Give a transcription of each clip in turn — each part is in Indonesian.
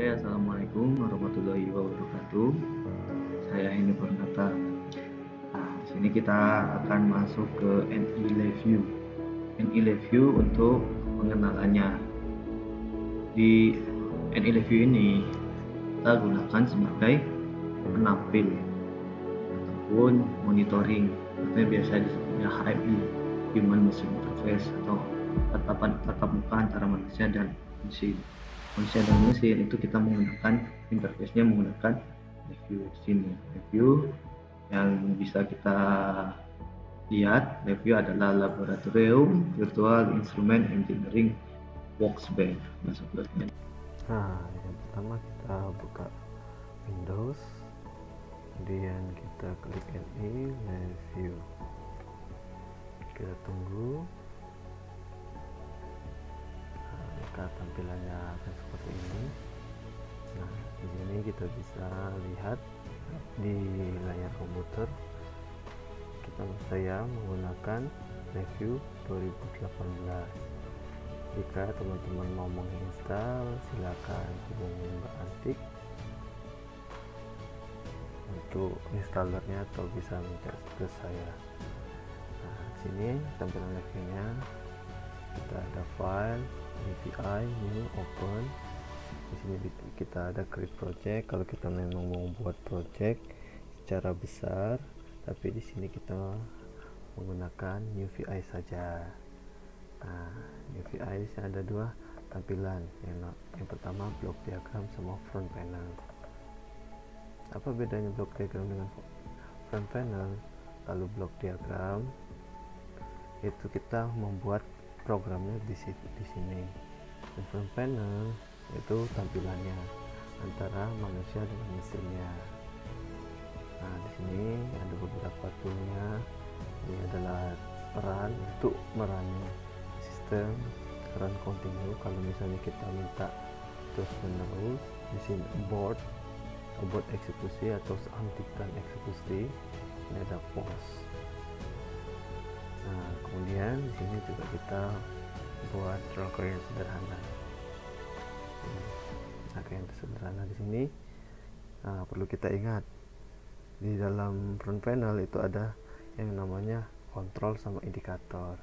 Oke, assalamualaikum warahmatullahi wabarakatuh. Saya Hendy Purnata. Nah, di sini kita akan masuk ke NI Review. NI Review untuk pengenalannya. Di NI Review ini kita gunakan sebagai penampil ataupun monitoring atau yang biasa disebutnya HMI, Human Machine Interface, atau tatapan tatap muka antara manusia dan mesin. Manusia dan mesin itu kita menggunakan interface-nya menggunakan review. Di sini review yang bisa kita lihat, review adalah laboratorium virtual instrument engineering workspace. Nah, yang pertama kita buka Windows, kemudian kita klik NI Review, kita tunggu. Maka tampilannya akan seperti ini. Nah, di sini kita bisa lihat di layar komputer saya menggunakan review 2018. Jika teman-teman mau menginstal, silakan hubungi Mbak Antik untuk installernya atau bisa minta ke saya. Nah, sini tampilan reviewnya, kita ada file, API, new, open. Di sini kita ada create project kalau kita memang mau buat project secara besar, tapi di sini kita menggunakan new VI saja. Nah, new VI ada dua tampilan. Yang pertama block diagram sama front panel. Apa bedanya block diagram dengan front panel? Kalau block diagram itu kita membuat programnya di sini. Dan front panel itu tampilannya antara manusia dengan mesinnya. Nah, di sini ada beberapa toolnya. Ini adalah run untuk merunning sistem, run continue kalau misalnya kita minta terus menerus. Di sini abort eksekusi atau hentikan eksekusi. Ini ada pause. Nah, kemudian di sini juga kita buat rangkaian sederhana. Rangkaian sederhana di sini. Nah, perlu kita ingat di dalam front panel itu ada yang namanya kontrol sama indikator.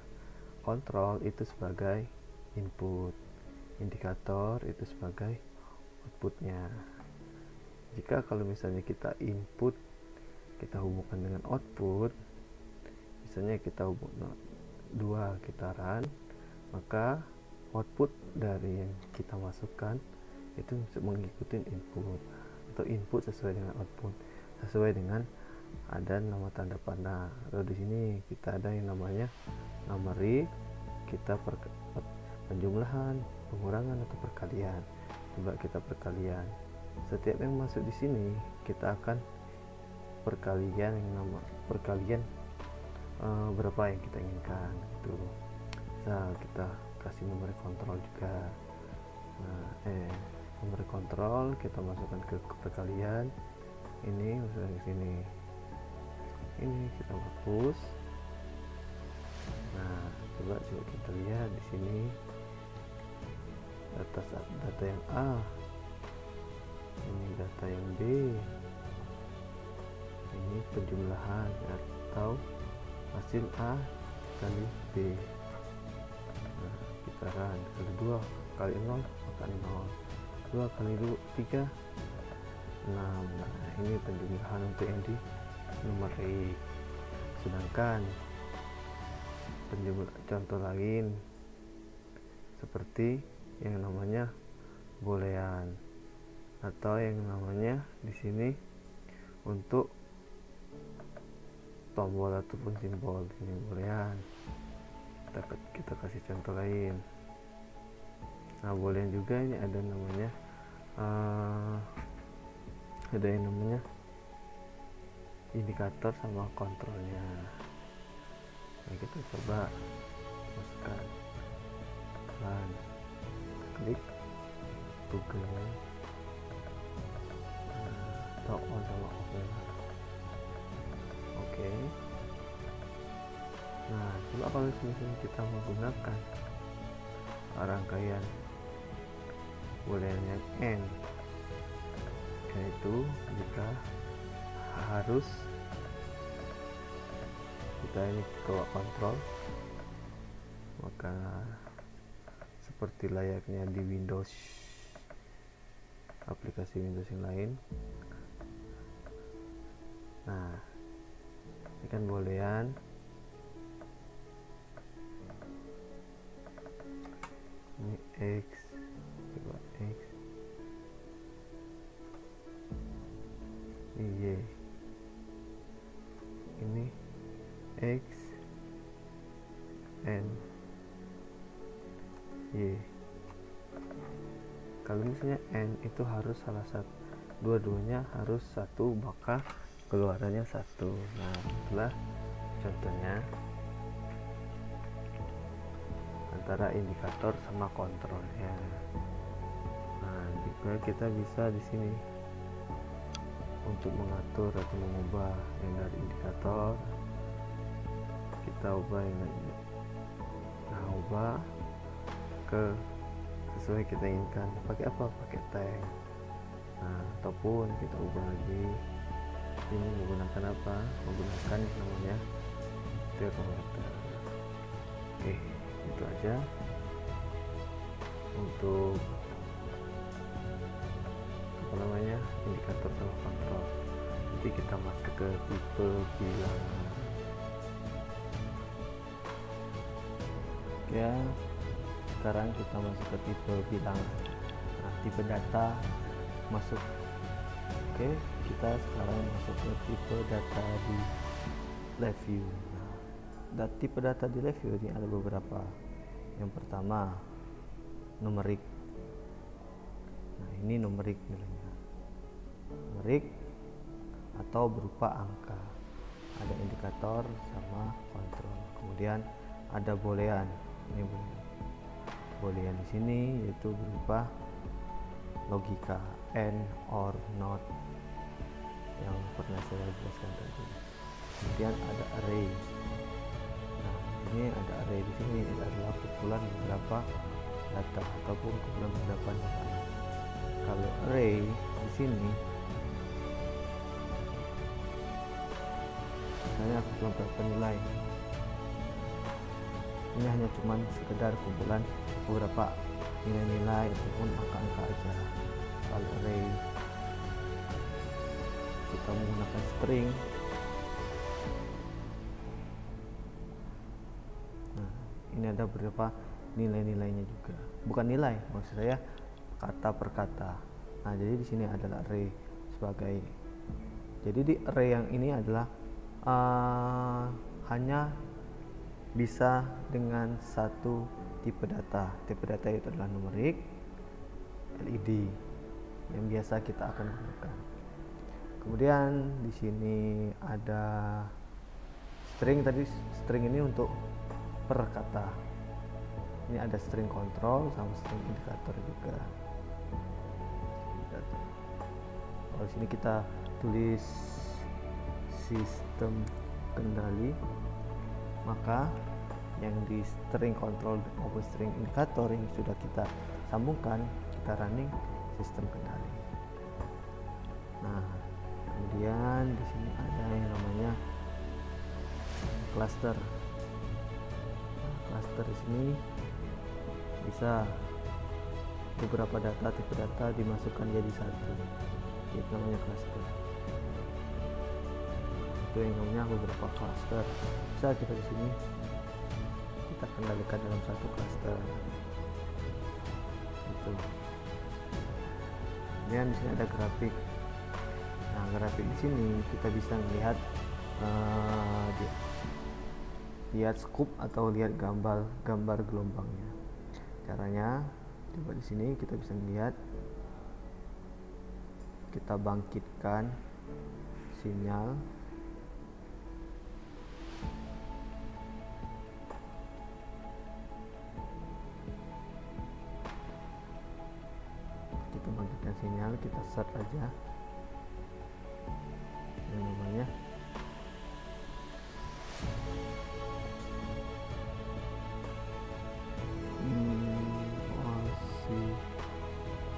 Kontrol itu sebagai input, indikator itu sebagai outputnya. Jika kalau misalnya kita input kita hubungkan dengan output, misalnya kita hubungkan dua kita run, maka output dari yang kita masukkan itu mengikuti input, atau input sesuai dengan output, sesuai dengan ada nama tanda panah. Lalu di sini kita ada yang namanya numeric, kita penjumlahan, pengurangan atau perkalian. Coba kita perkalian. Setiap yang masuk di sini kita akan perkalian berapa yang kita inginkan itu. Nah, kita kasih nomor kontrol juga. Nomor kontrol kita masukkan ke perkalian. Ini masukkan ke sini. Ini kita hapus. Nah, coba kita lihat di sini data yang A, ini data yang B, ini penjumlahan atau hasil A kali B. Nah, kita run, kali 2 kali 0 maka 0, 2 kali 3 6. Nah, ini penjumlahan untuk yang di numerik. Sedangkan contoh lain seperti yang namanya boolean atau yang namanya di sini untuk tombol ataupun simbol. Ini boolean. Kita kasih contoh lain. Nah, boolean juga ini ada namanya indikator sama kontrolnya. Nah, kita coba masukkan run, klik Google atau on sama off ya. Oke. Nah, coba kalau misalnya kita menggunakan rangkaian boolean yang n yaitu jika harus kita ini bawa kontrol, maka seperti layaknya di Windows, aplikasi Windows yang lain. Nah, ini kan bolehan. Ini X, coba X, ini Y, ini X, N, Y. Kalau misalnya N itu harus salah satu, dua-duanya harus satu, maka keluarannya satu. Nah, itulah contohnya antara indikator sama kontrolnya. Nah, juga kita bisa di sini untuk mengatur atau mengubah yang dari indikator, kita ubah yang ini. Nah, ubah ke sesuai kita inginkan. Pakai apa? Pakai tag. Nah, ataupun kita ubah lagi ini menggunakan apa? Menggunakan yang namanya termometer. Oke, itu aja untuk apa namanya indikator sama kontrol. Nanti kita masuk ke tipe bilangan. Ya, sekarang kita masuk ke tipe bilangan. Nah, tipe data masuk. Oke, kita sekarang masuk ke tipe data di LabVIEW. Nah, tipe data di LabVIEW ini ada beberapa. Yang pertama, numerik. Nah, ini numerik nilainya. Numerik atau berupa angka. Ada indikator sama kontrol. Kemudian ada boolean. Ini boolean di sini yaitu berupa logika and or not yang pernah saya jelaskan tadi. Kemudian ada array. Nah, ini ada array di sini adalah kumpulan beberapa data ataupun kumpulan beberapa nilai. Kalau array di sini misalnya kumpulan beberapa nilai, ini hanya cuman sekedar kumpulan beberapa nilai-nilai ataupun angka-angka aja. Kalau array kita menggunakan string, nah ini ada beberapa nilai-nilainya juga, bukan nilai, maksud saya kata per kata. Nah, jadi di sini adalah array sebagai, jadi di array yang ini adalah hanya bisa dengan satu tipe data. Tipe data itu adalah numerik, LED yang biasa kita akan gunakan. Kemudian di sini ada string. Tadi string ini untuk per kata. Ini ada string kontrol sama string indikator juga. Kalau di sini kita tulis sistem kendali, maka yang di string control maupun string indikator yang sudah kita sambungkan, kita running sistem kendali. Nah, kemudian di sini ada yang namanya cluster. Nah, cluster di sini bisa beberapa data, tipe data dimasukkan jadi satu, itu namanya cluster. Itu yang namanya beberapa cluster. Bisa kita di sini kita kendalikan dalam satu cluster. Itu. Kemudian di sini ada grafik. Nah, grafik di sini kita bisa melihat lihat scoop atau lihat gambar gelombangnya. Caranya coba di sini kita bisa melihat, kita bangkitkan sinyal. Kita bangkitkan sinyal, kita search aja yang namanya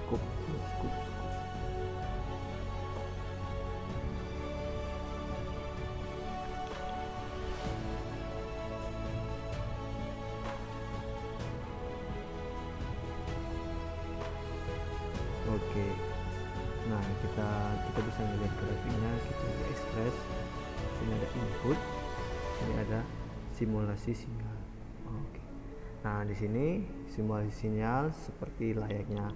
scoop. Oke. Nah, kita bisa melihat grafiknya, kita express. Sini ada input, ini ada simulasi sinyal. Oke. Nah, di sini simulasi sinyal seperti layaknya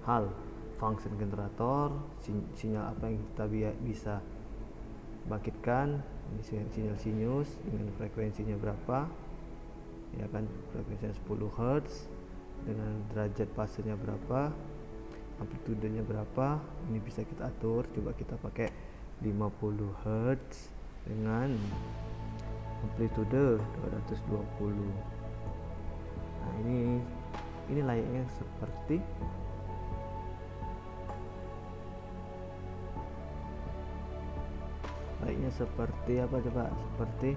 hal function generator, sinyal apa yang kita bisa bangkitkan. Ini sinyal sinus dengan frekuensinya berapa, ya kan, frekuensinya 10 Hz dengan derajat fasenya berapa, amplitudenya berapa. Ini bisa kita atur. Coba kita pakai 50 Hz dengan amplitude 220. Nah, ini layaknya seperti apa coba, seperti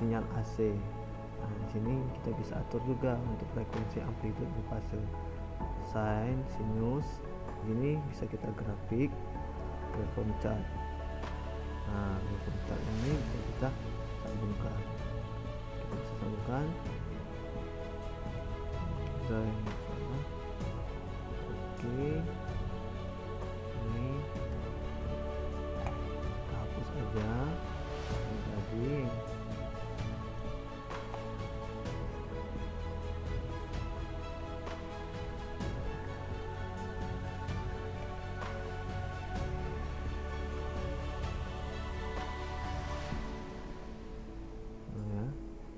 sinyal AC. Nah, di sini kita bisa atur juga untuk frekuensi, amplitude, dan fase, sine, sinus. Ini bisa kita grafik ke form chart. Nah, form chart ini bisa kita sambungkan. Kita bisa sambungkan ke yang sama. Oke, ini kita hapus aja tadi.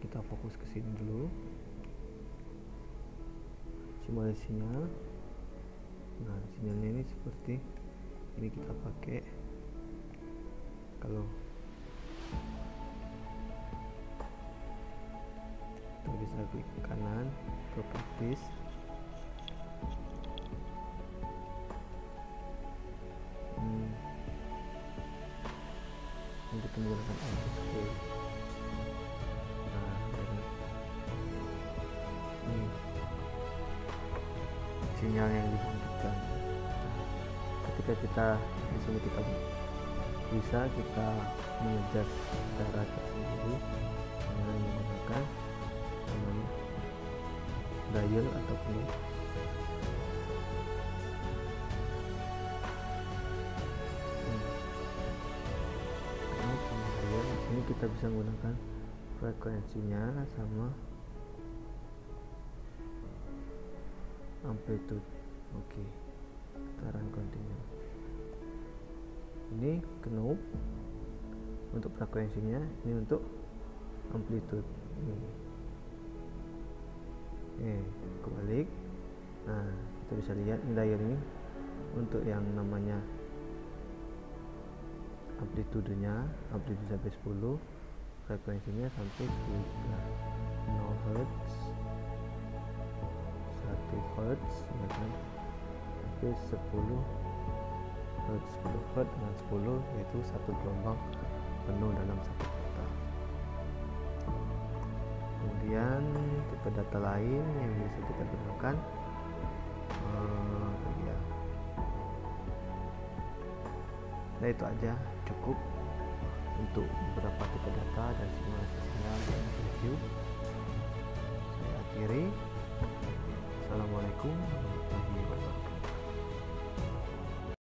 Kita fokus ke sini dulu, simulasi sinyal. Nah, sinyalnya ini seperti ini kita pakai. Kalau kita bisa klik kanan, properties, untuk menggunakan auto scale. Sinyal yang dibangkitkan. Ketika kita di sini kita bisa mengadjust cara tersendiri dengan menggunakan dial atau knob. Di sini kita bisa menggunakan frekuensinya sama amplitude. Oke, kita run continue. Ini knob untuk frekuensinya, ini untuk amplitude. Kebalik. Nah, kita bisa lihat dial ini untuk yang namanya amplitudenya, amplitude sampai 10, frekuensinya sampai 10 Hz, 1 Hz, ya kan, sampai 10 Hz, 10 Hz dengan 10, yaitu satu gelombang penuh dalam satu kota. Kemudian tipe data lain yang bisa kita gunakan, nah itu aja cukup untuk beberapa tipe data dan simulasi sinyal dan review. Saya akhiri. Assalamualaikum warahmatullahi wabarakatuh.